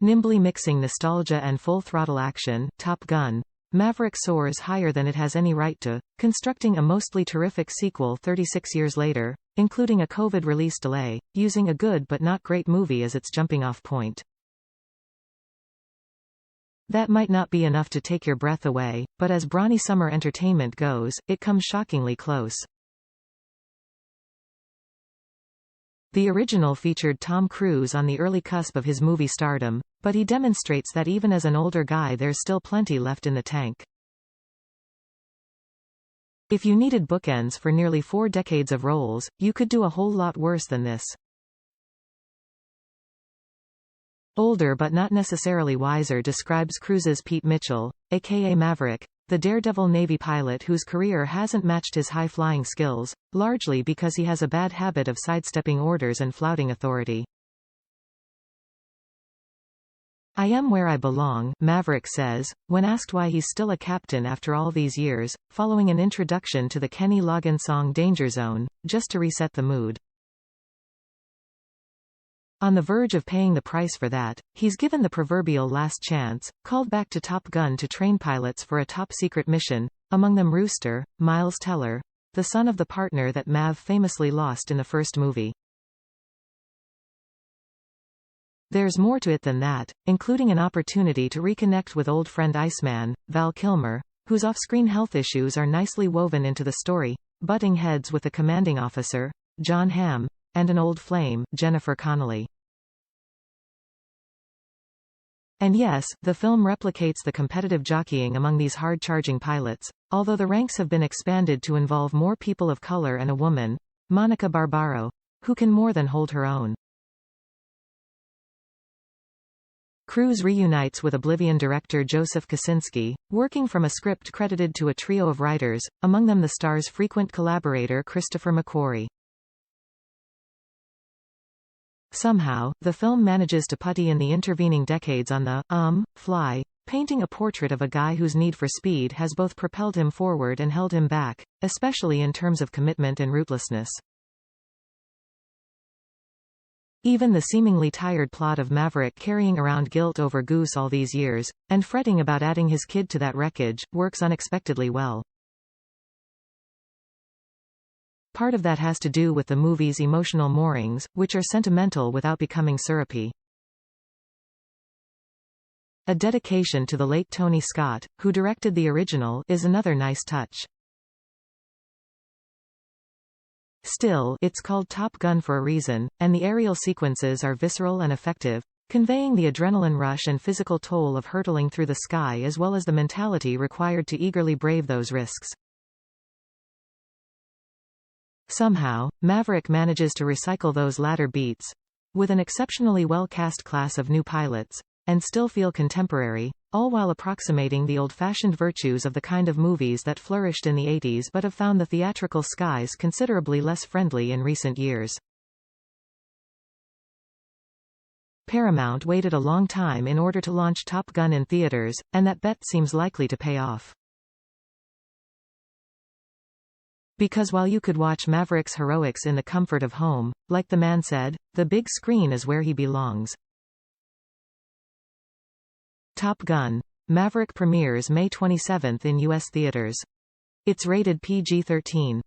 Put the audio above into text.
Nimbly mixing nostalgia and full-throttle action, Top Gun. Maverick soars higher than it has any right to, constructing a mostly terrific sequel 36 years later, including a COVID release delay, using a good but not great movie as its jumping-off point. That might not be enough to take your breath away, but as brawny summer entertainment goes, it comes shockingly close. The original featured Tom Cruise on the early cusp of his movie stardom, but he demonstrates that even as an older guy there's still plenty left in the tank. If you needed bookends for nearly 4 decades of roles, you could do a whole lot worse than this. Older but not necessarily wiser describes Cruise's Pete Mitchell, a.k.a. Maverick, the daredevil Navy pilot whose career hasn't matched his high-flying skills, largely because he has a bad habit of sidestepping orders and flouting authority. "I am where I belong," Maverick says, when asked why he's still a captain after all these years, following an introduction to the Kenny Loggins song Danger Zone, just to reset the mood. On the verge of paying the price for that, he's given the proverbial last chance, called back to Top Gun to train pilots for a top-secret mission, among them Rooster, Miles Teller, the son of the partner that Mav famously lost in the first movie. There's more to it than that, including an opportunity to reconnect with old friend Iceman, Val Kilmer, whose off-screen health issues are nicely woven into the story, butting heads with the commanding officer, Jon Hamm, and an old flame, Jennifer Connelly. And yes, the film replicates the competitive jockeying among these hard-charging pilots, although the ranks have been expanded to involve more people of color and a woman, Monica Barbaro, who can more than hold her own. Cruise reunites with Oblivion director Joseph Kosinski, working from a script credited to a trio of writers, among them the star's frequent collaborator Christopher McQuarrie. Somehow, the film manages to putty in the intervening decades on the fly, painting a portrait of a guy whose need for speed has both propelled him forward and held him back, especially in terms of commitment and rootlessness. Even the seemingly tired plot of Maverick carrying around guilt over Goose all these years, and fretting about adding his kid to that wreckage, works unexpectedly well. Part of that has to do with the movie's emotional moorings, which are sentimental without becoming syrupy. A dedication to the late Tony Scott, who directed the original, is another nice touch. Still, it's called Top Gun for a reason, and the aerial sequences are visceral and effective, conveying the adrenaline rush and physical toll of hurtling through the sky as well as the mentality required to eagerly brave those risks. Somehow, Maverick manages to recycle those latter beats, with an exceptionally well-cast class of new pilots, and still feel contemporary, all while approximating the old-fashioned virtues of the kind of movies that flourished in the 80s but have found the theatrical skies considerably less friendly in recent years. Paramount waited a long time in order to launch Top Gun in theaters, and that bet seems likely to pay off. Because while you could watch Maverick's heroics in the comfort of home, like the man said, the big screen is where he belongs. Top Gun. Maverick premieres May 27 in U.S. theaters. It's rated PG-13.